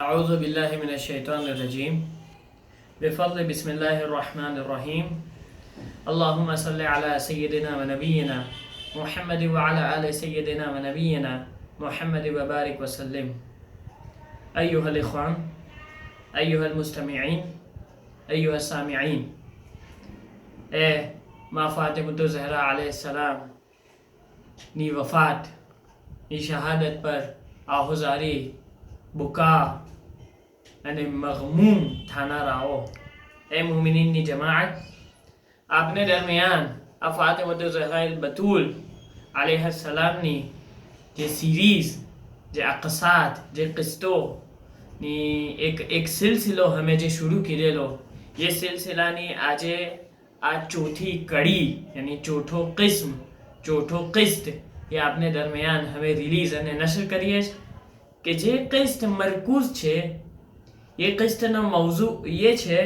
أعوذ بالله من الشيطان الرجيم بفضل بسم الله الرحمن الرحيم اللهم صل على سيدنا ونبينا محمد وعلى آل سيدنا ونبينا محمد وبارك وسلم أيها الإخوان أيها المستمعين أيها السامعين ما فاطمة الزهراء عليه السلام ની વફાત ની શહાદત પર આહુઝારી બુકા અને મગમૂમ થાનારાઓ એ મુમિનીનની જમાત આપને દરમિયાન આ ફાતિમતુઝ ઝહરાલ બતુલ અલૈહિસ્સલામની જે સિરીઝ જે અકસાત જે કિસ્તો ની એક સિલસિલો અમે જે શરૂ કરેલો એ સિલસિલાની આજે આ ચોથી કડી યાની ચોથો કિસ્મ ચોથો કિસ્ત એ આપને દરમિયાન હવે રિલીઝ અને નશર કરીએ કે જે કિસ્ત મરકૂઝ છે ये किस्तनो मौजू ये है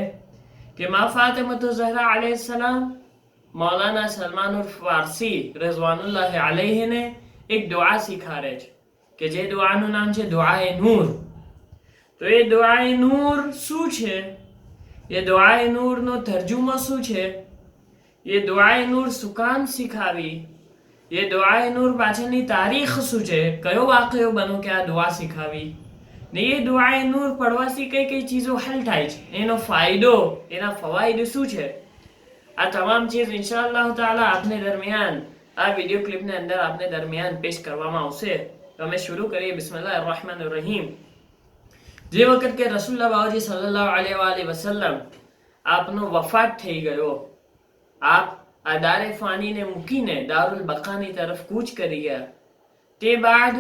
कि माँ फातिमतुज़ ज़हरा अलैहिस्सलाम मौलाना सलमानुल फारसी रज़वानुल्लाह अलैहि ने एक दुआ सिखा रहे कि जे दुआનું નામ છે દુઆએ નૂર. તો એ દુઆએ નૂર શું છે? એ દુઆએ નૂરનો તર્જુમો શું છે? એ દુઆએ નૂર શું કામ શીખાવી? એ દુઆએ નૂર પાછળની તારીખ શું છે? કયો વાકયો બનો કે આ દુઆ શીખાવી? ને એ દુઆએ નૂર પડવાથી કઈ કઈ ચીજો હલ થાય છે, એનો ફાયદો, એના ફવાઈદ શું છે? આ તમામ ચીજ ઇન્શાઅલ્લાહ તાઆલા આપને દરમિયાન આ વિડિયો ક્લિપને અંદર આપને દરમિયાન પેશ કરવામાં આવશે. તો અમે શરૂ કરીએ બિસ્મિલ્લાહિર રહેમાનિર રહીમ. જે વખત કે રસૂલુલ્લાહ બાવાજી સલ્લલ્લાહુ અલૈહિ વસલ્લમ આપનો વફાત થઈ ગયો, આપ આ દારે ફાનીને મૂકીને દારુલ બકાની તરફ કૂચ કરી ગયા, તે બાદ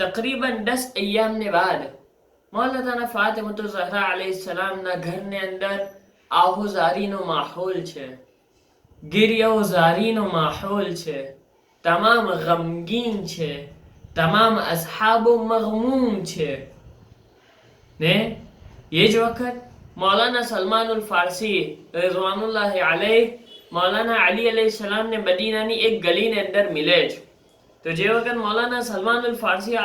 तकरीबन 10 अय्याम ने बाद मौलाना फातिमतुज़ ज़हरा अलैहिस्सलाम ना घर ने अंदर आहुजारी नो माहौल छे, गिरियाजारी नो माहौल छे, तमाम गमगीन छे, तमाम अस्हाबो मगमूम छे ने ये ज वक्त मौलाना सलमानुल फारसी रिज़वानुल्लाह अलैहि मौलाना अली अलैहिस्सलाम ने मदीना नी एक गली ने अंदर मिले छे. तो जे वक्त मौलाना सलमानुल फारसी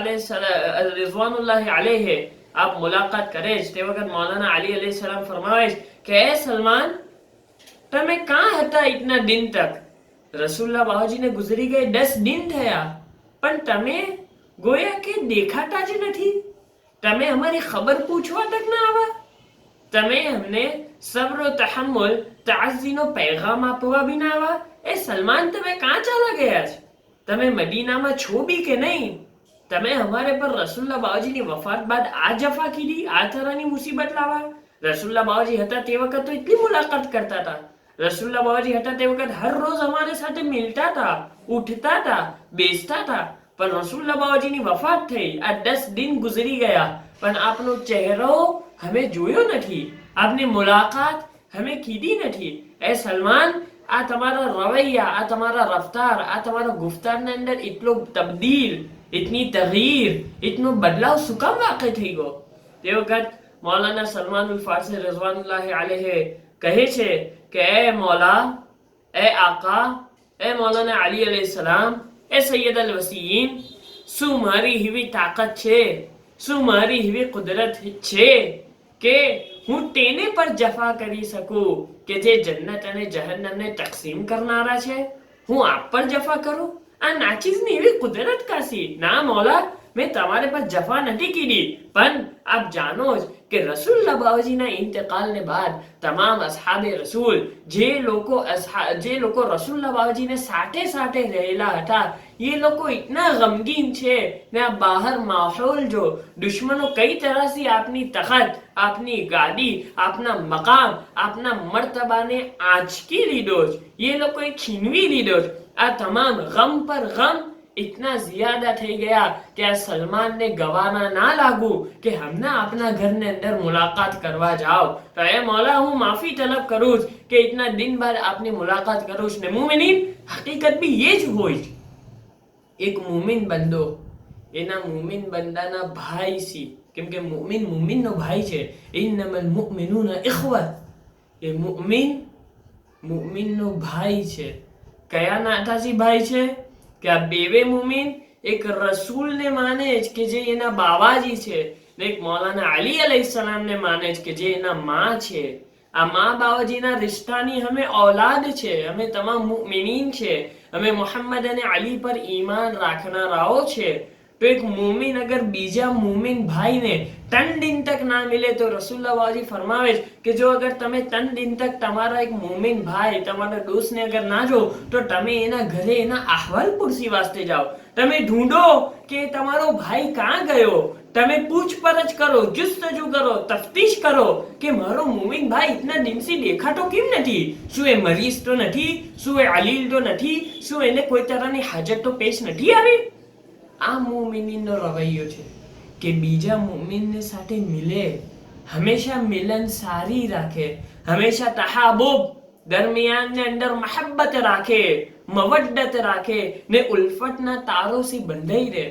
रिज़वानुल्लाह अलैहि आप मुलाकात करे ते वक्त मौलाना अली अलैहिस्सलाम फरमावे कि ए सलमान तमे कहां हता इतना दिन तक? रसूलुल्लाह बावाजी ने गुजरी गए 10 दिन थया, पण तमे गोया के देखाता ज नहीं, तमे हमारी खबर पूछवा तक ना आवा, तमे हमने सब्र और तहम्मुल तअज़्ज़ी नो पैगाम आपवा भी ना आवा. ए सलमान तमे कहां चला गया छे? તમે મદીનામાં છો બી કે નહીં? તમે અમારે પર રસૂલુલ્લાહ બાવાજીની વફાત બાદ આ જફા કીધી, આ તરહની મુસીબત લાવા? રસૂલુલ્લાહ બાવાજી હતા તે વખત તો એટલી મુલાકાત કરતા હતા, રસૂલુલ્લાહ બાવાજી હતા તે વખત હર રોજ અમારે સાથે મિલતા હતા, ઉઠતા હતા, બેસતા હતા. પણ રસૂલુલ્લાહ બાવાજીની વફાત થઈ, આ 10 દિન ગુજરી ગયા, પણ આપનો ચહેરો અમે જોયો નથી, આપની મુલાકાત અમે કીધી નથી. એ સલમાન, આ તમારા રવૈયા, આ તમારા રફતાર, આ તમારા ગુફતારના અંદર એટલો તબદીલ, इतनी तगीर, इतनो बदलाव શું કામ વાકઈ થઈ ગયો? તે વખત મૌલાના સલમાનુલ ફારસી રઝવાનુલ્લાહ અલૈહિ કહે છે કે એ મૌલા, એ આકા, એ મૌલાના અલી અલૈહિસ્સલામ, એ સૈયદ અલ વસીયીન, શું મારી એવી તાકાત છે, શું મારી એવી કુદરત છે કે હું તેને પર જફા કરી શકું કે જે જન્નત અને જહન્નમને તકસીમ કરનારા છે? હું આપ પર જફા કરું? આ નાચીઝની એવી કુદરત કાસી? ના મૌલા, મેં તમારે પર જફા નથી કીધી, પણ આપ જાણો જ કે રસૂલુલ્લાહ બાવાજીના ઇંતકાલને બાદ તમામ અસહાબે રસૂલ જે લોકો રસૂલુલ્લાહ બાવાજીને સાથે સાથે રહેલા હતા, ये લોકો इतना गमगीन છે ને આ બહાર માહોલ જો દુશ્મનો કઈ तरह से આપની તખત, આપની ગાદી, આપના મકામ, આપના મર્તબાને આંચકી લીધો જ, ये લોકોએ છીનવી લીધો જ. આ તમામ ગમ પર ગમ इतना ज्यादा થઈ ગયા કે આ સલમાનને ગવાના ના લાગુ કે હમણાં આપના ઘરને અંદર મુલાકાત કરવા જાઓ. તો એ મૌલા, હું માફી તલબ કરું કે इतना दिन बाद આપની મુલાકાત કરું ને મુમિનીન હકીકત બી ये જ હોય. એક મુમિન બંદો એના મુમિન બંદાના ભાઈ છે, કેમ કે મુમિન મુમિનનો ભાઈ છે. ઇન્નમલ મુમિનુના ઇખવા, એ મુમિન મુમિનનો ભાઈ છે. કયા નાતાથી ભાઈ છે? કે આ બેવે મુમિન એક રસૂલને માને જ કે જે એના બાવાજી છે, એક મૌલાના અલી અલૈહિસ્સલામ ને માને છે કે જે એના માં છે. આ માં બાવાજીના રિશ્તાની અમે औलाद છે, અમે તમામ મુમિનીન છે, અમે મોહમ્મદ અને અલી પર ઈમાન રાખનારાઓ છે. તો એક મુમિન અગર બીજા મુમિન ભાઈને 3 दिन तक ના મિલે તો રસૂલુલ્લાહ બાવાજી ફરમાવે કે જો અગર તમે 3 दिन तक તમારા એક મુમિન ભાઈ તમારા દોસ્તને અગર ના જો તો તમે એના ઘરે એના અહેવાલ પૂછી વાસ્તે જાઓ, તમે ઢૂંઢો કે તમારો ભાઈ ક્યાં ગયો, તમે પૂછપરછ કરો, જુસ્તજુ કરો, તફતીશ કરો કે મારો મુમિન ભાઈ ઇતના દિનથી દેખાતો કેમ નથી, શું એ મરીઝ તો નથી, શું એ અલીલ તો નથી, શું એને કોઈ તરહની હાજત તો પેશ નથી આવી. આ મુમિનીનો રવૈયો છે કે બીજા મુમિનને સાથે મિલે, હંમેશા મિલન સારી રાખે, હંમેશા તહાબુબ દરમિયાન ને અંદર મહબ્બત રાખે, મવડ્ડત રાખે ને ઉલ્ફતના તારોથી બંધાઈ રહે.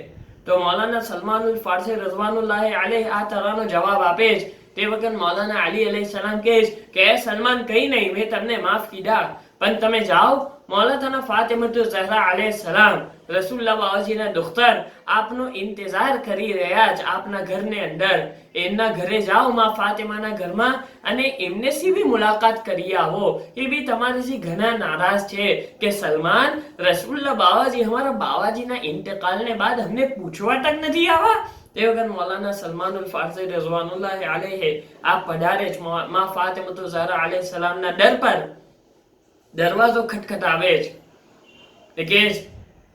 તો મૌલાના સલમાનુલ ફારસી રઝવાનુલ્લાહ અલૈહ આ તરાનો જવાબ આપે છે. તે વખત મૌલાના અલી અલૈહિસ્સલામ કહે છે કે એ સલમાન કઈ નહીં, મેં તમને માફ કીધા, પણ તમે જાઓ મૌલાના ફાતિમતુઝ ઝહરા અલૈહિસ્સલામ રસૂલુલ્લાહ બાવાજીના દુખ્તર આપનો ઇંતજાર કરી રહ્યા છે આપના ઘરની અંદર. એમના ઘરે જાઓ માં ફાતિમાના ઘરમાં અને એમને સી બી મુલાકાત કરી આવો. એ બી તમારાથી ઘણા નારાજ છે કે સલમાન રસૂલુલ્લાહ બાવાજી હમારા બાવાજીના ઇંતકાલને બાદ હમને પૂછવા તક નથી આવા. તે વખત મૌલાના સલમાનુલ ફારસી રઝવાનુલ્લાહ અલૈહ આપ પધારે છે માં ફાતિમતુઝ ઝહરા અલૈહિસ્સલામના દર પર. દરવાજો ખટખટાવે છે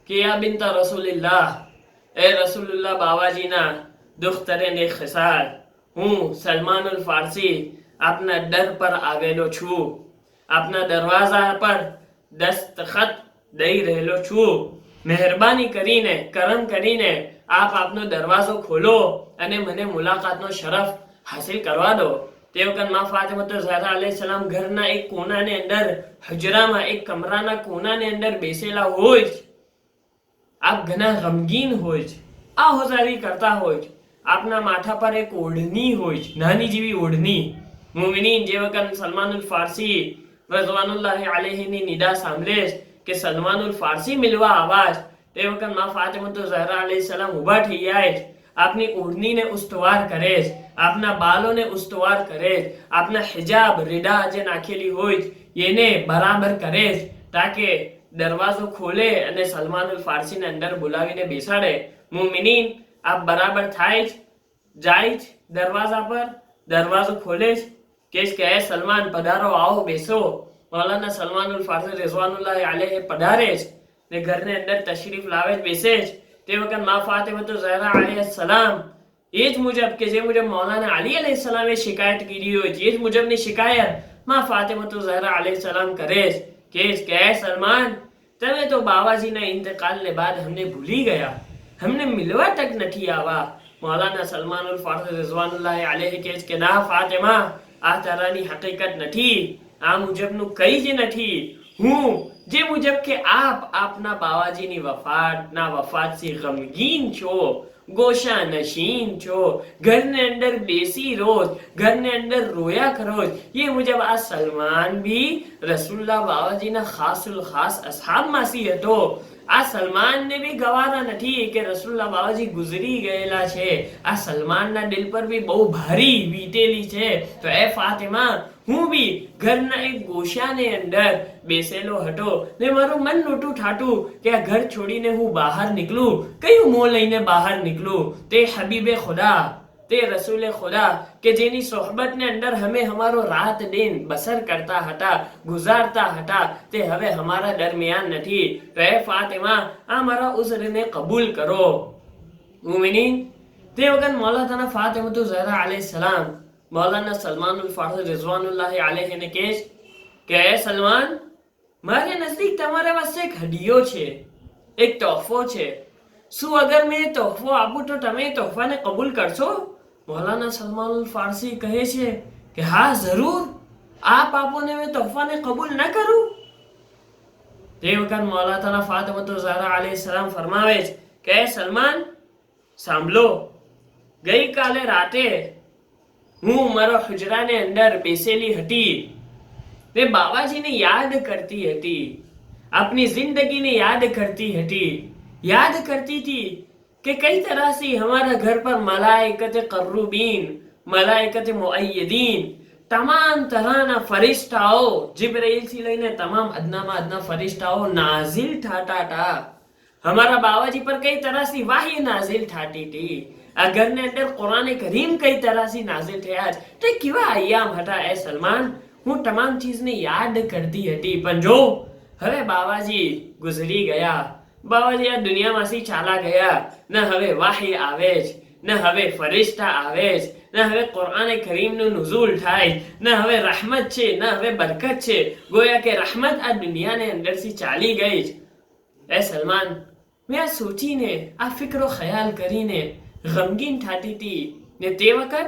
કે યા બિન્તા રસૂલિલ્લાહ, એ રસૂલુલ્લાહ બાવાજીના દુખ્તરે ને ખિસાલ, હું સલમાનુલ ફારસી આપના દર પર આવેલો છું, આપના દરવાજા પર દસ્તખત દઈ રહેલો છું. મહેરબાની કરીને કરમ કરીને આપ આપનો દરવાજો ખોલો અને મને મુલાકાતનો શરફ હાસિલ કરવા દો. તે વખત માં ફાતિમતુઝ ઝહરા અલૈહિસ્સલામ ઘરના એક કોનાની અંદર, હજરામાં એક કમરાના કોનાની અંદર બેસેલા હોય. આપ ઘણા ગમગીન હોય, આહોજારી કરતા હોય, આપના માથા પર એક ઓઢણી હોય, નાની જેવી ઓઢણી. મુમિનીન જે વખત સલમાનુલ ફારસી રઝવાનુલ્લાહ અલૈહિની નિદા સાંભળે કે સલમાનુલ ફારસી મિલવા આવાજ, તે વખત માં ફાતિમતુઝ ઝહરા અલૈહિસ્સલામ ઊભા થઈ જાય, આપની ઓઢણીને ઉસ્તવાર કરે, આપના બાલોને ઉસ્તવાર કરે, આપના હિજાબ રીડા જે નાખેલી હોય એને બરાબર કરે તાકે દરવાજો ખોલે અને સલમાનુલ ફારસીને અંદર બોલાવીને બેસાડે. મુમિનીન આપ બરાબર થાય જાય દરવાજા પર, દરવાજો ખોલે કે એ સલમાન પધારો, આવો બેસો. મૌલાના સલમાનુલ ફારસી રિઝવાનુલ્લાહ અલૈહ પધારે ને ઘરની અંદર તશરીફ લાવે બેસે. તે વખત માં ફાતિમતુઝ ઝહરા અલૈહિસ્સલામ એ જ મુજબ કે જે મુજબ મૌલાના અલી અલૈહિસ્સલામે શિકાયત કરી હોય એ જ મુજબની શિકાયત માં ફાતિમતુઝ ઝહરા અલૈહિસ્સલામ કરે કે સલમાન તમે તો બાવાજીના ઇંતકાલને બાદ હમને ભૂલી ગયા, હમને મિલવા તક નથી આવા. મૌલાના સલમાનુલ ફારસી રિઝવાનુલ્લાહ અલૈહ કહે કે ના ફાતિમા, આ તરાની હકીકત નથી, આ મુજબનું કઈ જ નથી. હું જે મુજબ કે આપ આપના બાવાજીની વફાતથી ગમગીન છો, ગોશા નશીન છો, ઘરની અંદર બેસી રોજ, ઘરની અંદર રોયા કરો, ये मुजब આ સલમાન भी રસૂલુલ્લાહ બાવાજીના ખાસુલ ખાસ અસહાબમાંથી હતો. આ સલમાનને બી ગવારા નથી કે રસૂલુલ્લાહ બાવાજી ગુજરી ગયેલા છે. આ સલમાનના દિલ પર બી બહુ ભારી વીતેલી છે. તો એ ફાતિમા, હું બી ઘરના એક ગોશાને અંદર બેસેલો હતો ને મારું મન નહોતું થાતું કે આ ઘર છોડીને હું બહાર નીકળું. કયું મોં લઈને બહાર નીકળું? તે હબીબે ખુદા, તે રસૂલે ખુદા કે જેની સોહબતને અંદર હમે હમારો રાત દિન બસર કરતા હતા, ગુજારતા હતા, તે હવે હમારા દરમિયાન નથી. તો એ ફાતિમા, આ મારા ઉઝરને કબૂલ કરો. મુમિનીન તે વખત મૌલાના ફાતિમતુઝ ઝહરા અલૈહિસ્સલામ મૌલાના સલમાનુલ ફારસી રિઝવાનુલ્લાહ અલૈહિને કહે કે એ સલમાન, મારે નજદીક તમારા પાસે એક હદિયો છે, એક તોહફો છે. શું અગર મેં તોહફો આપું તો તમે તોહફાને કબૂલ કરશો? મૌલાના સલમાનુલ ફારસી કહે છે કે હા જરૂર, આપ આપો ને મેં તોહફાને કબૂલ ન કરું. તે વખત મૌલાના ફાતિમતુઝ ઝહરા અલૈહિસ્સલામ ફરમાવે કે સલમાન સાંભળો, ગઈકાલે રાતે હું મારા હુજરાને અંદર બેસેલી હતી, તે બાવાજીને યાદ કરતી હતી, આપની જિંદગીને યાદ કરતી હતી, યાદ કરતી હતી कि कई तरह से हमारा घर पर मलाइकत कर्रुबीन, मलाइकत मुअय्यदीन, તમામ તરહના ફરિશ્તાઓ જિબ્રાઈલ થી લઈને તમામ અદનામાં અદના ફરિશ્તાઓ નાઝિલ થાતા હતા. हमारा बाबाजी पर कई तरह से वाही नाजिल थाती थी. આ ઘરની અંદર કુરાન કરીમ કઈ तरह से नाजिल થયા છે. તે કેવા અયામ હતા એ સલમાન. હું તમામ ચીજને યાદ કરતી હતી, પણ જો હવે બાબાજી ગુજરી ગયા, બાબાજી આ દુનિયામાંથી ચાલા ગયા. ન હવે વાહી આવે છે, ન હવે ફરિશ્તા આવે છે, ન હવે કુરાન કરીમનું નુઝુલ થાય, ન હવે રહમત છે, ન હવે બરકત છે. ગોયા કે રહમત આ દુનિયાની અંદરથી ચાલી ગઈ છે. એ સલમાન, મેં આ સોચીને, આ ફિકરો ખ્યાલ કરીને ગમગીન થતી હતી ને તે વખત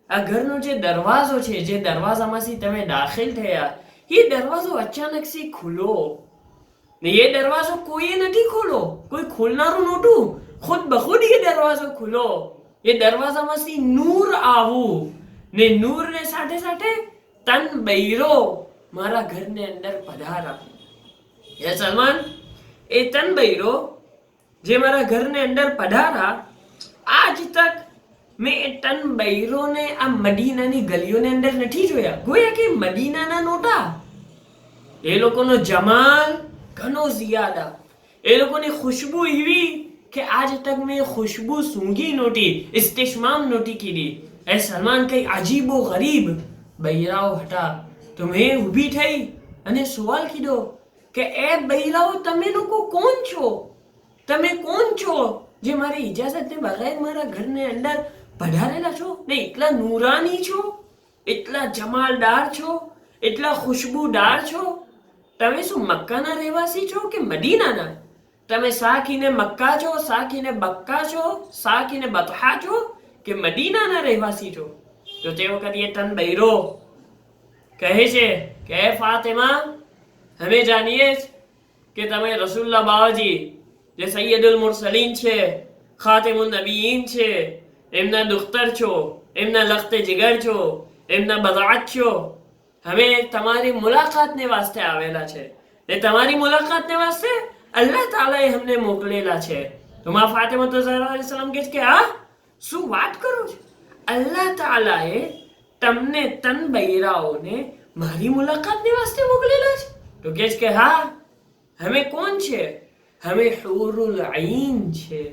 આ ઘરનો જે દરવાજો છે, જે દરવાજામાંથી તમે દાખલ થયા, એ દરવાજો અચાનકથી ખુલ્લો ને એ દરવાજો કોઈએ નથી ખોલો, કોઈ ખોલનારું નહોતું, ખુદ બખુદ એ દરવાજો ખુલ્લો. એ દરવાજામાંથી નૂર આવું ને નૂરને સાથે સાથે તન બૈરો મારા ઘરને અંદર પધારા. એ સલમાન, એ તન બૈરો જે મારા ઘરને અંદર પધારા, આજ તક મેં એ તન બૈરોને આ મદીનાની ગલીઓની અંદર નથી જોયા. ગોયા કે મદીનાના નોટા. એ લોકોનો જમાલ ઘણો ઝિયાદા, એ લોકોની ખુશ્બુ એવી કે આજ તક મેં ખુશ્બુ સૂંઘી નહોતી, ઇસ્તિશમામ નહોતી કીધી. એ સલમાન, કઈ અજીબો ગરીબ બૈરાઓ હતા. તો મેં ઊભી થઈ અને સવાલ કીધો કે એ બૈરાઓ તમે લોકો કોણ છો? તમે કોણ છો જે મારી ઇજાજતને બગैर મારા ઘરની અંદર પધારેલા છો ને એટલા નૂરાની છો, એટલા જમાલદાર છો, એટલા ખુશ્બુદાર છો? તમે શું મક્કાના રહેવાસી છો કે મદીનાના? તમે સાકીને મક્કા છો, સાકીને બક્કા છો, સાકીને બતહા છો કે મદીનાના રહેવાસી છો? તો તે વખત એ તન બૈરો કહે છે કે ફાતિમા, અમે જાણીએ કે તમે રસૂલુલ્લાહ બાવાજી જે સૈયદુલ મુરસલીન છે, ખાતિમુન નબીયીન છે, એમના દુખ્તર છો, એમના લખતે જીગર છો, એમના બદાઅત છો. અમે તમારી મુલાકાતને વાસ્તે આવેલા છે ને તમારી મુલાકાતને વાસ્તે અલ્લાહ તાલાએ અમને મોકલેલા છે. તો માં ફાતિમા તો ઝહરા અલૈહિસ સલામ કહે છે કે આ શું વાત કરો છો? અલ્લાહ તાલાએ તમને તન બૈરાઓને મારી મુલાકાતને વાસ્તે મોકલેલા છે? તો કહે છે કે હા, અમે કોણ છે? અમે હુરુલ ઐન છે.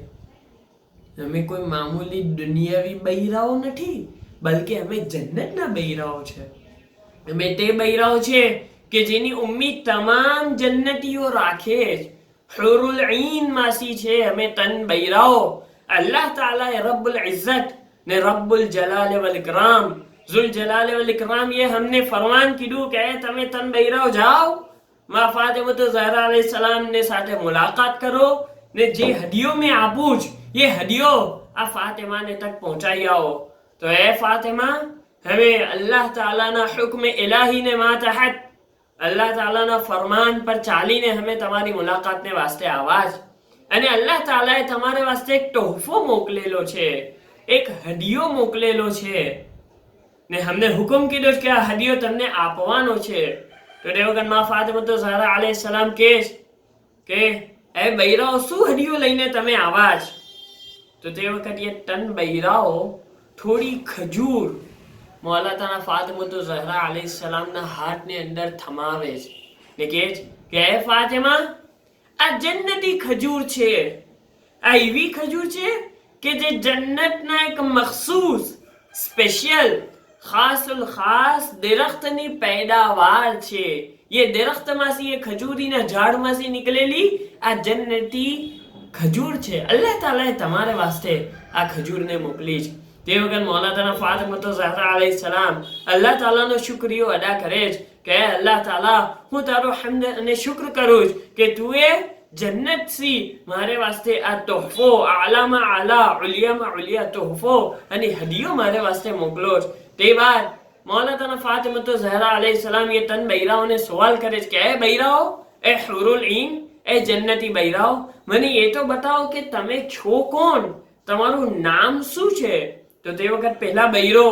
અમે કોઈ મામૂલી દુનિયાવી બૈરાઓ નથી, બલકે અમે જન્નતના બૈરાઓ છે. અમે તે બૈરાઓ છે કે જેની ઉમ્મીદ તમામ જન્નતીઓ રાખે છે. હુરુલ ઐન માસી છે અમે તન બૈરાઓ. અલ્લાહ તાલા એ રબ્બુલ ઇઝ્ઝત ને રબ્બુલ જલાલ વલ ઇકરામ, ઝુલ જલાલ વલ ઇકરામ એ हमने ફરમાન કીધું કે તમે તન બૈરાઓ જાઓ, માં ફાતિમા તો ઝહરા અલૈહિસ સલામ ને સાથે મુલાકાત કરો ને જે હદિયો મેં આપું છું ये हदियो आ फातिमा ने तक पहुंचाई आओ. तो ए फातिमा, हमें अल्लाह ताला ना हुक्म इलाही ने मातहत, अल्लाह ताला ना फरमान पर चालीने हमें તમારી મુલાકાતને વાસ્તે આવાજ. અને અલ્લાહ તાલાએ તમારે વાસ્તે એક તોહફો મોકલેલો છે, એક હદિયો મોકલેલો છે ને અમને હુકમ કીધો કે આ હદિયો તમને આપવાનો છે. તો તે વખત માં ફાતિમા તો ઝહરા અલૈહિસ સલામ કહે કે એ બૈરાઓ શું હદિયો લઈને તમે આવાજ? તો તે વખત એ તન બૈરાઓ થોડી ખજૂર મૌલાના ફાતિમા તો ઝહરા અલૈહિસ સલામના હાથની અંદર થમાવે છે ને કહે કે એ ફાતિમા, આ જન્નતી ખજૂર છે. આ એવી ખજૂર છે કે જે જન્નતના એક મખસૂસ સ્પેશિયલ ખાસુલ ખાસ દરખ્તની પેદાવાર છે. ये દરખ્તમાંથી, એ ખજૂરીના ઝાડમાંથી નીકળેલી આ જન્નતી ખજૂર છે. અલ્લાહ તાલાએ તમારે વાસ્તે આ ખજૂરને મોકલી છે. તે વખત મૌલાના ફાતિમા તો ઝહરા અલૈહિસ સલામ અલ્લાહ તાલાનો શુક્રિયો અદા કરે છે કે અલ્લાહ તાલા, હું તારો હમદ અને શુક્ર કરું છું કે તું એ જન્નત થી મારે વાસ્તે આ તોહફો, આલામાં આલા, ઉલિયામાં ઉલિયા તોહફો અને હદિયો મારે વાસ્તે મોકલો છે. તે બાદ મૌલાના ફાતિમા તો ઝહરા અલૈહિસ સલામ એ તન બૈરાઓને સવાલ કરે છે કે એ બૈરાઓ, એ હુરુલ ઈન, એ જન્નતી બૈરાઓ, મને એ તો બતાવો કે તમે છો કોણ, તમારું નામ શું છે? તો તે વખત પહેલા બૈરો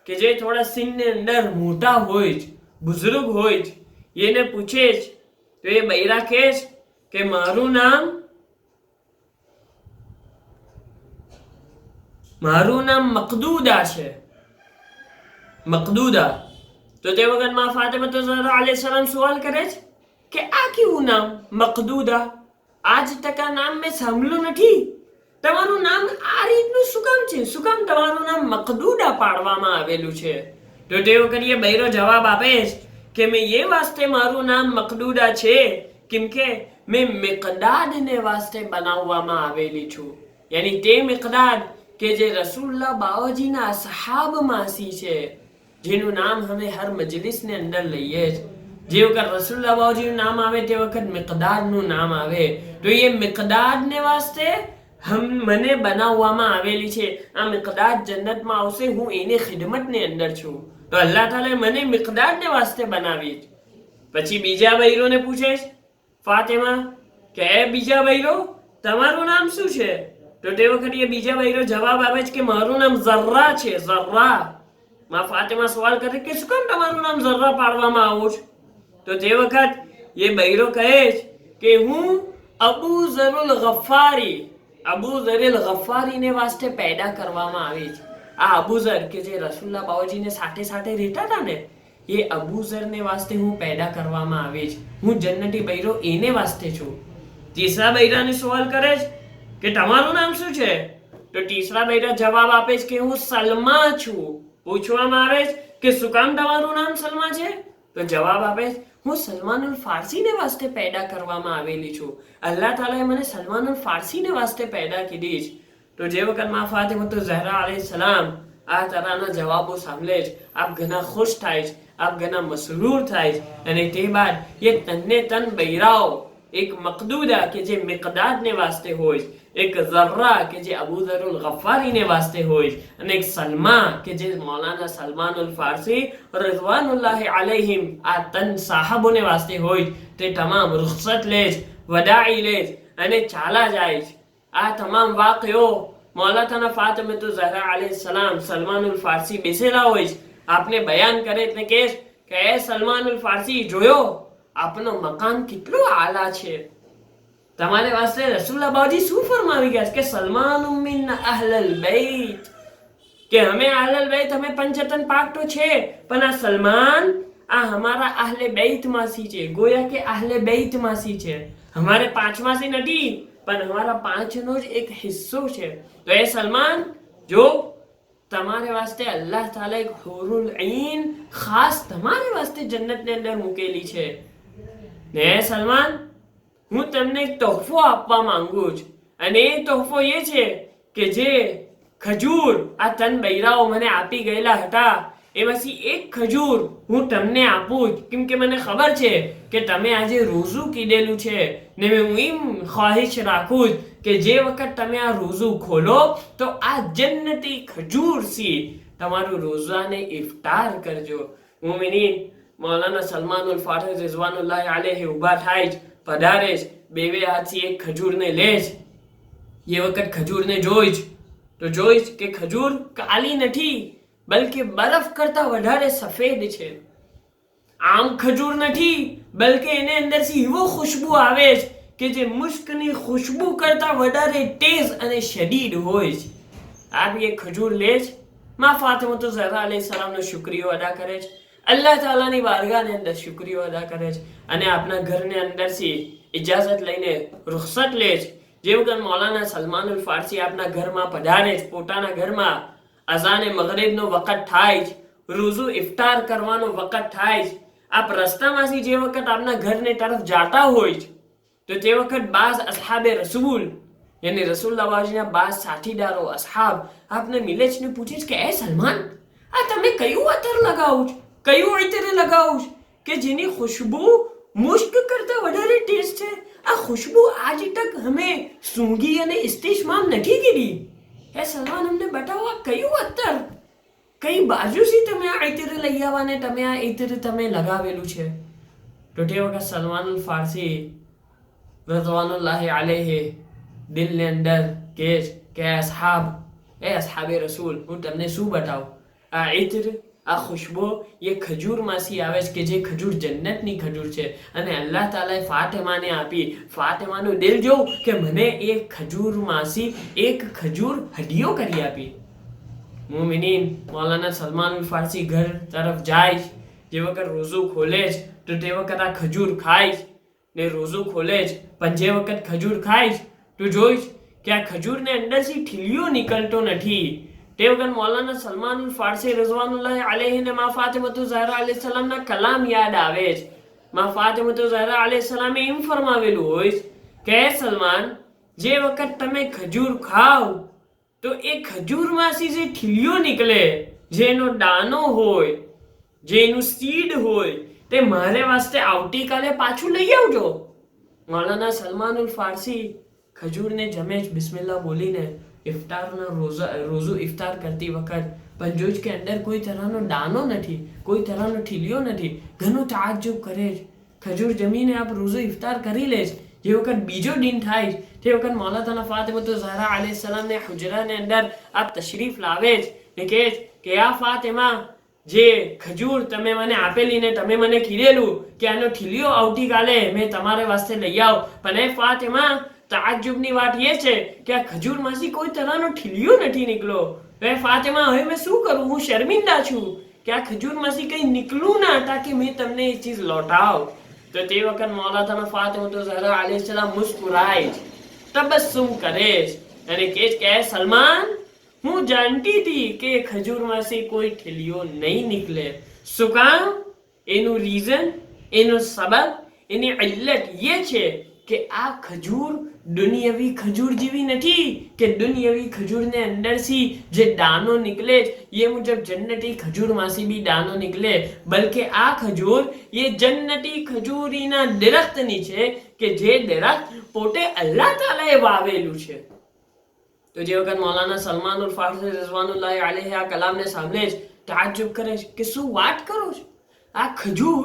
કે જે થોડા સિંહની અંદર મોટા હોય છે, બુઝુર્ગ હોય છે, એને પૂછે છે. તો એ બૈરા કહે છે કે મારું નામ મારું નામ મકદૂદા છે, મકદૂદા. તો તે વખત માં ફાતિમા ઝહરા અલૈહિસ સલામ સવાલ કરે છે કે આ કેવું નામ મકદૂદા? આજ તક આ નામ મેં સાંભળ્યું નથી. તમારું નામ આ રીતનું શું કામ છે? શું કામ તમારું નામ મકદૂદા પાડવામાં આવેલું છે? તો તે વખત એ બૈરો જવાબ આપે કે મેં એ વાસ્તે મારું નામ મકદૂદા છે કેમ કે મેં મિકદાદને વાસ્તે બનાવવામાં આવેલી છું. યાની તે મિકદાદ કે જે રસૂલુલ્લાહ બાવાજીના સહાબમાંથી છે, જેનું નામ અમે હર મજલિસને અંદર લઈએ જ. જે વખત રસૂલુલ્લાહ બાવાજીનું નામ આવે તે વખત મિકદાદનું નામ આવે. તો એ મિકદાદને વાસ્તે મને બનાવવામાં આવેલી છે. આ મિકદાદ જન્નતમાં આવશે, હું એની ખિદમતની અંદર છું. તો અલ્લાહ તાલા મને મિકદાદને વાસ્તે બનાવી. પછી બીજા બૈરોને પૂછે ફાતિમા કે એ બીજા બૈરો તમારું નામ શું છે? તો તે વખત એ બીજા બૈરો જવાબ આપે છે કે મારું નામ ઝર્રા છે, ઝર્રા. માં ફાતિમા સવાલ કરે કે શું કામ તમારું નામ ઝર્રા પાડવામાં આવું છે? તો તે વખત એ બૈરો કહે કે હું અબુ ઝરુલ ગફારીને વાસ્તે પેદા કરવામાં આવી છે. આ અબુ ઝર કે જે રસૂલુલ્લાહ બાવાજીને સાથે સાથે રહેતા હતા ને, એ અબુ ઝરને વાસ્તે હું પેદા કરવામાં આવી છે. હું જન્નતી બૈરો એને વાસ્તે છું. તીસરા બૈરાને સવાલ કરે છે કે તમારું નામ શું છે? તો તીસરા બૈરા જવાબ આપે છે કે હું સલમા છું. પૂછવામાં આવે કે શું કામ તમારું નામ સલમા છે? તો જવાબ આપે હું સલમાનુલ ફારસીને વાસ્તે પેદા કરવામાં આવેલી છું. અલ્લાહ તાલાએ મને સલમાનુલ ફારસીને વાસ્તે પેદા કીધી છે. તો જે વખત માં ફાતિમા ઝહરા અલૈહિસ સલામ આ તરાના જવાબો સાંભળે છે, આપ ઘણા ખુશ થાય છે, આપ ઘણા મસરૂર થાય છે. અને તે બાદ એ તન્ને તન બૈરાઓ, એક મકદૂદા કે જે મિકદાદને વાસ્તે હોય, એક ઝર્રા કે જે અબુ ઝરુલ ગફારીને વાસ્તે હોય, અને એક સલમા કે જે મૌલાના સલમાનુલ ફારસી રિઝવાનુલ્લાહ અલૈહિમ આ તન સાહબોને વાસ્તે હોય, તે તમામ રૂખસત લે છે, વદાઈ લે છે અને ચાલા જાય છે. આ તમામ વાક્યો મૌલાના ફાતિમા ઝહરા અલૈહિસ સલામ સલમાનુલ ફારસી બેસેલા હોય, આપને બયાન કરે એટલે કે એ સલમાનુલ ફારસી જોયો આપનો મકામ કેટલો આલા છે. તમારે વાસ્તે રસૂલુલ્લાહ બાવાજી શું ફરમાવી ગયા કે સલમાન મિન અહલલ બૈત, કે અમે અહલલ બૈત, અમે પંચતન પાક તો છે, પણ આ સલમાન આ હમારા અહલે બૈત માંથી છે. ગોયા કે અહલે બૈત માંથી છે, હમારે પાંચમાંથી નથી, પણ હમારા પાંચનો જ એક હિસ્સો છે. તો એ સલમાન જો તમારે વાસ્તે અલ્લાહ તાલા એક હુરુલ ઈન ખાસ તમારે વાસ્તે જન્નતની અંદર મૂકેલી છે. ને સલમાન હું તમને એક તોહફો આપવા માંગુ છું, અને એ તોહફો એ છે કે જે ખજૂર આ તન બૈરાઓ મને આપી ગયેલા હતા, એમાંથી એક ખજૂર હું તમને આપું, કેમ કે મને ખબર છે કે તમે આજે રોઝું કીધેલું છે, ને હું એમ ખ્વાહિશ રાખું કે જે વખત તમે આ રોઝું ખોલો તો આ જન્નતી ખજૂર સી તમારું રોઝાને ઇફતાર કરજો. મુમિનીન મૌલાના સલમાનુલ ફારસી રિઝવાનુલ્લાહ અલૈહિ ઉભા થાય, પધારે, બેવે હાથથી એક ખજૂરને લે. એ વખત ખજૂરને જોઈ કે ખજૂર કાલી નથી, બલકે બરફ કરતા વધારે સફેદ છે. આમ ખજૂર નથી, બલકે એને અંદરથી એવો ખુશ્બુ આવે કે જે મુશ્કની ખુશ્બુ કરતા વધારે તેજ અને શદીદ હોય છે. આપ એ ખજૂર લે છે, માં ફાતિમા ઝહરા અલૈહિસ સલામનો શુક્રિયો અદા કરે છે, અલ્લાહ તાલાની બારગાહની અંદર શુક્રિયો અદા કરે છે, અને આપના ઘરની અંદરથી ઇજાઝત લઈને રૂખસત લે છે. જે વખત મૌલાના સલમાનુલ ફારસી આપના ઘરમાં પધારે છે, પોતાના ઘરમાં અઝાને મગરિબનો વખત થાય છે, રોઝુ ઇફતાર કરવાનો વખત થાય છે, આપ રસ્તામાંથી જે વખત આપના ઘરની તરફ જાતા હોય તો તે વખત બાઝ અસહાબે રસૂલ યાની રસૂલુલ્લાહ બાવાજીના બાઝ સાથીદારો અસહાબ આપને મિલે છે ને પૂછે છે કે એ સલમાન, આ તમે કયું અત્તર લગાવો છો, કયું અત્તર લગાવો છો કે જેની ખુશ્બુ મુશ્ક કરતા વધારે તેજ છે? આ ખુશ્બુ આજ તક હમે સૂંઘી અને ઇસ્તિશમામ નથી કીધી. એ સલમાન અમને બતાવો આ કયું અત્તર, કઈ બાજુથી તમે આ અત્તર લઈ આવવાને તમે આ અત્તર તમે લગાવેલું છે? તો તે વખત સલમાનુલ ફારસી રિઝવાનુલ્લાહ અલૈહિ દિલની અંદર કે અસહાબે રસૂલ, હું તમને શું બતાવું, આ ઇત્ર આ ખુશ્બુ એ ખજૂરમાંથી આવે છે કે જે ખજૂર જન્નતની ખજૂર છે, અને અલ્લાહ તાલાએ ફાતિમાને આપી. ફાતિમાનું દિલ જોઉં કે મને એ ખજૂરમાંથી એક ખજૂર હડિયો કરી આપી. મોમિનીન મૌલાના સલમાન ફારસી ઘર તરફ જાય, જે વખત રોઝું ખોલે જ તો તે વખત આ ખજૂર ખાય ને રોઝું ખોલે જ પણ જે વખત ખજૂર ખાય તો જોઈશ કે આ ખજૂરને અંદરથી ઠીલિયો નીકળતો નથી. તે વખત મૌલાના સલમાન ફારસી રઝવાનુલ્લાહ અલૈહિને મા ફાતિમતુ ઝહરા અલૈહિ સલામના કલામ યાદ આવે છે. મા ફાતિમતુ ઝહરા અલૈહિ સલામે એમ ફરમાવેલું હોય કે સલમાન, જે વખત તમે ખજૂર ખાવ તો એ ખજૂરમાંથી જે ઠીલિયો નીકળે, જેનો દાનો હોય, જેનું સીડ હોય, તે મારે વાસ્તે આવતીકાલે પાછું લઈ આવજો. મૌલાના સલમાનુલ ફારસી ખજૂરને જમે જ બિસ્મિલ્લાહ બોલીને ઇફતારના રોઝું ઇફતાર કરતી વખત પણ જોઈશ કે અંદર કોઈ તરહનો દાનો નથી, કોઈ તરહનો ઠીલિયો નથી. ઘણો તાજ્જુબ કરે છે. ખજૂર જમીને આપ રોઝું ઇફતાર કરી લે. જે વખત બીજો દિન થાય તે વખત મૌલાના ફાતિમતુ ઝહરા અલૈહિ સલામને હુજરાને અંદર આપ તશરીફ લાવે જ ને કહે કે આ ફાતિમા, જે ખજૂર તમે મને આપેલી ને તમે મને કીધેલું કે આનો ઠીલિયો આવતીકાલે મેં તમારે વાસ્તે લઈ આવ, પણ એ ફાતિમા તાજ્જુબની વાત એ છે કે આ ખજૂરમાંથી કોઈ તરહનો ઠીલિયો નથી નીકળ્યો. એ ફાતિમા, હવે મેં શું કરું? હું શર્મિંદા છું કે આ ખજૂરમાંથી કંઈ નીકળું ના તાકે મેં તમને એ ચીજ લौटाવ. તો તે વખત મૌલાના ફાતિમતુ ઝહરા અલૈહિ સલામ મુસ્કુરાય, તબસ્સુમ કરે અને કહે કે સલમાન, હું જાણતી હતી કે ખજૂરમાંથી કોઈ ઠીલિયો નહીં નીકળે. શું કામ? એનું રીઝન, એનો સબબ, એની ઇલ્લત એ છે કે આ ખજૂર દુનિયાવી ખજૂર જેવી નથી કે દુનિયાવી ખજૂરને અંદરથી જે દાનો નીકળે એ મુજબ જન્નતી ખજૂરમાંથી બી દાનો નીકળે, બલકે આ ખજૂર એ જન્નતી ખજૂરીના દરખ્તની છે કે જે દરખ્ત પોતે અલ્લાહ તાલાએ વાવેલું છે. તો જે વખત મૌલાના સલમાનુલ ફારસી રઝવાનુલ્લાહ અલૈહિ આ કલામને સાંભળે જ તાજ્જુબ કરે કે શું વાત કરો છો? આ ખજૂર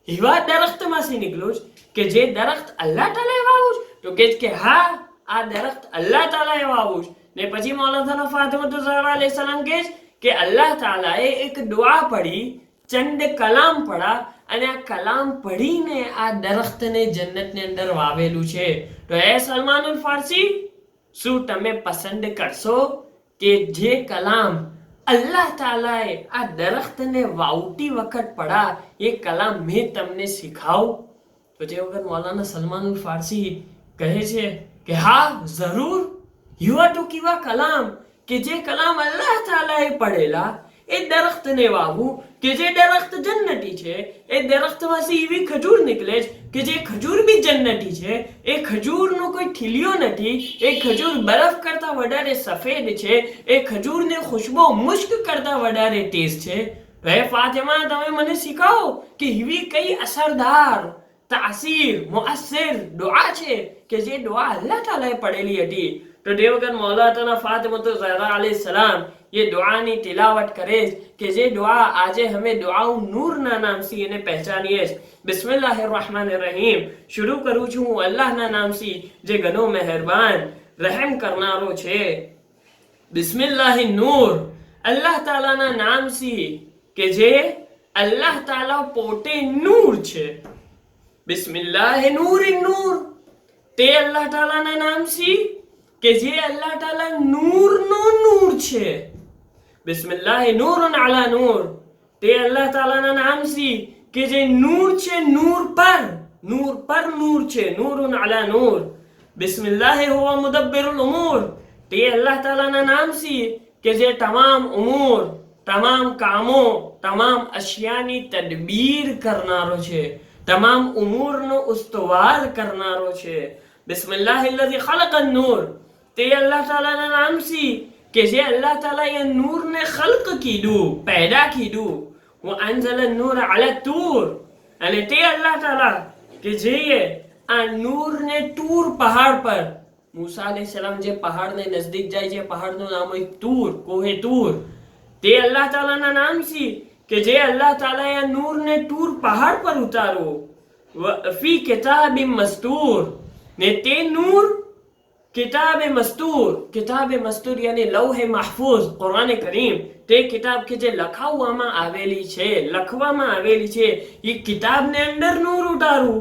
એવા દરખ્તમાંથી નીકળ્યો કે જે દરખ્ત અલ્લાહ તાલાએ વાવ્યું? તો કે હા, આ દરખ્ત અલ્લાહ તાલાએ વાવ્યું. ને પછી મૌલાના ફાતિમતુ ઝહરા અલૈહિ સલામ કહે કે અલ્લાહ તાલાએ એક દુઆ પઢી, ચંદ કલામ પઢા અને આ કલામ પઢીને આ દરખ્તને જન્નતની અંદર વાવેલું છે. તો એ સલમાનુલ ફારસી, શું તમે પસંદ કરશો કે જે કલામ અલ્લાહ તાલાએ આ દરખ્તને વાવતી વખત પઢા એ કલામ મેં તમને શીખાવું? તો જે વખત મૌલાના સલમાનુલ ફારસી કહે છે કે હા જરૂર, યુવા તો કેવા કલામ કે જે કલામ અલ્લાહ તાલાએ પડેલા એ દરખ્તને વાવું કે જે દરખ્ત જન્નતી છે, એ દરખ્તમાંથી એવી ખજૂર નીકળે કે જે ખજૂર બી જન્નતી છે. એ ખજૂરનો કોઈ ઠીલિયો નથી. એ ખજૂર બરફ કરતા વધારે સફેદ છે. એ ખજૂરની ખુશ્બો મુશ્ક કરતા વધારે તેજ છે. હે ફાતિમા, તમે મને શીખાવો કે એવી કઈ અસરદાર, તાસીર, મુઅસ્સિર દુઆ છે કે જે દુઆ અલ્લાહ તાલાએ પડેલી હતી. તો તે વખત મૌલાના ફાતિમતુ ઝહરા અલૈહિ સલામ ये दुआनी तिलावत करे कि जे दुआ आज हमें दुआओ नूर ना नाम से એને પહેચાનીએ. બિસ્મિલ્લાહિર रहमानिर रहीम. શરૂ કરું છું હું અલ્લાહના નામથી જે ઘણો મહેરબાન રહેમ કરનારો છે. બિસ્મિલ્લાહિન નૂર, અલ્લાહ તાલાના નામથી કે જે અલ્લાહ તાલા પોતે નૂર છે. બિસ્મિલ્લાહિ નૂરિન નૂર, તે અલ્લાહ તાલાના નામથી કે જે અલ્લાહ તાલા નૂરનો નૂર છે. બિસ્મિલ્લાહિ નૂરન અલા નૂર, તે અલ્લાહ તાલાના નામથી કે જે નૂર છે નૂર પર, નૂર પર નૂર છે. નૂરન અલા નૂર. બિસ્મિલ્લાહિ હુવા મુદબ્બિરુલ ઉમૂર, તે અલ્લાહ તાલાના નામથી કે જે તમામ ઉમૂર, તમામ કામો, તમામ અશિયાની તદબીર કરનારો છે, તમામ ઉમૂરનો ઉસ્તવાર કરનારો છે. બિસ્મિલ્લાહિ અલ્લઝી ખલકન નૂર, તે અલ્લાહ તાલાના નામથી કે જે અલ્લાહ તાલાએ નૂરને ખલ્ક કીધું, પેદા કીધું. વ અંઝલ નૂર અલા તૂર, અને તે અલ્લાહ તાલા કે જે આ નૂરને તૂર પહાડ પર, મૂસા અલૈહિસ સલામ જે પહાડને નજદીક જાય છે, પહાડનું નામ હોય તૂર, કોહે તૂર. તે અલ્લાહ તાલાના નામથી કે જે અલ્લાહ તાલાએ આ નૂરને તૂર પહાડ પર ઉતારો. ફી કિતાબિન મસ્તૂર, ને તે નૂર किताब मस्तूर, किताब मस्तूर यानी लौह महफूज, कुरान करीम, તે કિતાબ કે જે લખાવવામાં આવેલી છે, લખવામાં આવેલી છે, એ કિતાબને અંદર નૂર ઉતારું.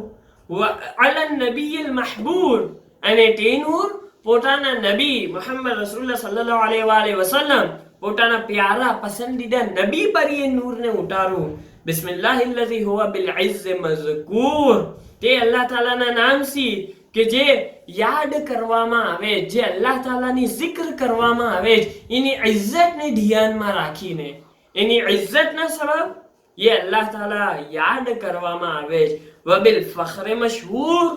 અલન નબીલ મહબૂર, અને તે નૂર પોતાના નબી મુહમ્મદ રસૂલુલ્લાહ સલ્લલ્લાહુ અલૈહિ વસલ્લમ પોતાના પ્યારા પસંદીદા નબી પર એ નૂરને ઉતારું. બિસ્મિલ્લાહિલ્લઝી હુવા બિલ ઇઝ્ઝ મઝકૂર, તે અલ્લાહ તાલાના નામથી કે જે યાદ કરવામાં આવે, જે અલ્લાહ તાલાની zikr કરવામાં આવે, એની ઇજ્જતને ધ્યાનમાં રાખીને, એની ઇજ્જતના સબબ એ અલ્લાહ તાલા યાદ કરવામાં આવે. વબિલ ફખ્ર મશહૂર,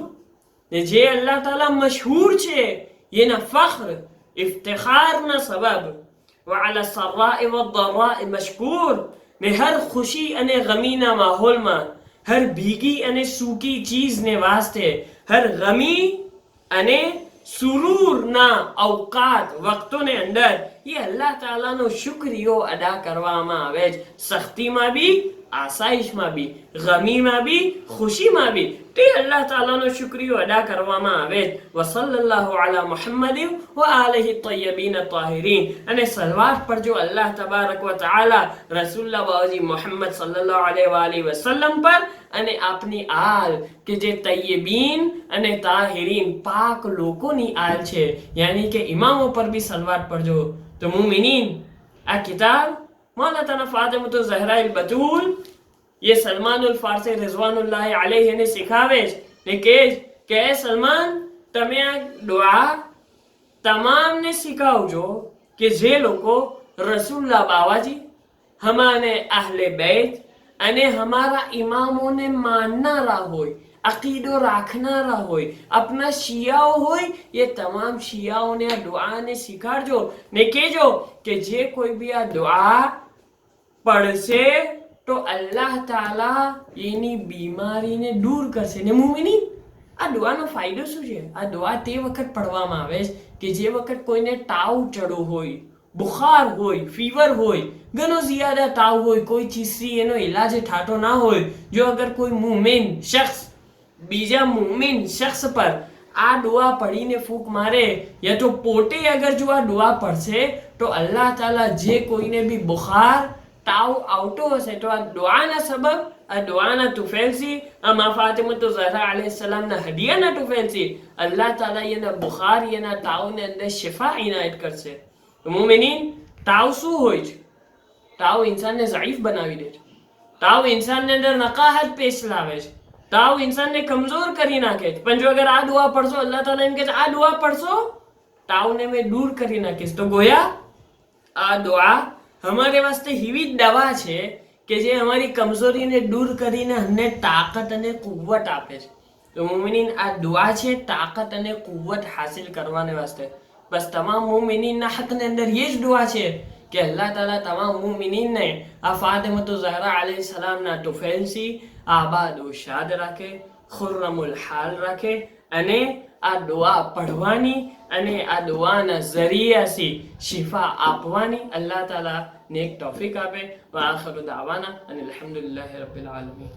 ને જે અલ્લાહ તાલા મશહૂર છે એના ફખ્ર ઇફ્તિખારના સબબ. વઅલા સર્રાએ વદ્દરાએ મશકૂર, ને હર ખુશી અને ગમીના માહોલમાં, હર ભીગી અને સૂકી ચીજને વાસ્તે, હર ગમી અને સુરૂરના અવકાત વક્તોને અંદર એ અલ્લાહ તાલાનો શુક્રિયો અદા કરવામાં આવે છે. સખ્તીમાં બી, આસાઈશમાં બી, ગમીમાં બી, ખુશીમાં બી તે અલ્લાહ તાલાનો શુક્રિયો અદા કરવામાં આવે. વસલ્લલ્લાહુ અલા મુહમ્મદિન વ આલિહિ તય્યબીન તાહિરીન, અને સલવાત પર જો અલ્લાહ તબારક વ તઆલા રસૂલુલ્લાહ બાવાજી મુહમ્મદ સલ્લલ્લાહુ અલૈહિ વસલ્લમ પર અને આપની આલ કે જે તય્યબીન અને તાહિરીન પાક લોકોની આલ છે, યાની કે ઇમામો પર બી સલવાત પડજો. તો મુમિનીન, આ કિતાબ મૌલાના ફાતિમા ઝહરા બતુલ ये સલમાનુલ ફારસી રિઝવાનુલ્લાહ અલૈહિને શીખાવે છે કે એ સલમાન, તમે આ દુઆ તમામને શીખાવજો કે જે લોકો રસૂલુલ્લાહ બાવાજી, હમારે અહલે બેત અને હમારા ઇમામોને માનનારા હોય, અકીદો રાખનારા હોય, આપના શિયાઓ હોય, એ તમામ શિયાઓને આ દુઆને શીખાડજો ને કહેજો કે જે કોઈ બી આ દુઆ પડશે તો અલ્લાહ તાલા એની બીમારીને દૂર કરશે. ને મુમિની, આ દુઆનો ફાયદો શું છે? આ દુઆ તે વખત પડવામાં આવે છે કે જે વખત કોઈને તાવ ચડો હોય, બુખાર હોય, ફીવર હોય, ઘણો જ્યાદા તાવ હોય, કોઈ ચીજથી એનો ઇલાજ થાતો ના હોય. જો અગર કોઈ મુમિન શખ્સ બીજા મુમિન શખ્સ પર આ દુઆ પડીને ફૂંક મારે, યા તો પોતે અગર જો આ દુઆ પડશે તો અલ્લાહ તાલા જે કોઈને બી બુખાર તાવ આવતો હશે તો આ દુઆના સબબ, આ દુઆના તુફેલથી, આ મા ફાતિમા ઝહરા અલૈહિ સલામના હદિયાના તુફેલથી અલ્લાહ તાલા એના બુખાર, એના તાવને અંદર શિફા ઇનાયત કરશે. મુમિનીન, તાવ શું હોય છે? તાવ ઇન્સાનને ઝાઈફ બનાવી દે છે. તાવ ઇન્સાનની અંદર નકાહત પેશ લાવે છે. તાવ ઇન્સાનને કમજોર કરી નાખે છે. પણ જો અગર આ દુઆ પડશો, અલ્લાહ તાલા એમ કહે છે આ દુઆ પડશો, તાવને મેં દૂર કરી નાખીશ. તો ગોયા આ દુઆ हमारे वास्ते हीवी दवा છે કે જે અમારી કમજોરીને દૂર કરીને અમને તાકાત અને કુવ્વત આપે છે. તો મુમિનીન, આ દુઆ છે તાકાત અને કુવ્વત હાસિલ કરવાને વાસ્તે. બસ તમામ મુમિનીનના હકની અંદર એ જ દુઆ છે કે અલ્લાહ તાલા તમામ મુમિનીનને આ ફાતિમા ઝહરા અલૈહિ સલામના તુફૈલથી આબાદ વ શાદ રાખે, ખુર્રમુલ હાલ રાખે, અને આ દુઆ પઢવાની અને આ દુઆના ઝરિયાથી શિફા આપવાની અલ્લાહ તાલા ને એક તૌફીક આપે. વ આખિરુ દાવાના અને અલ્હમ્દુલિલ્લાહી રબ્બિલ આલમીન.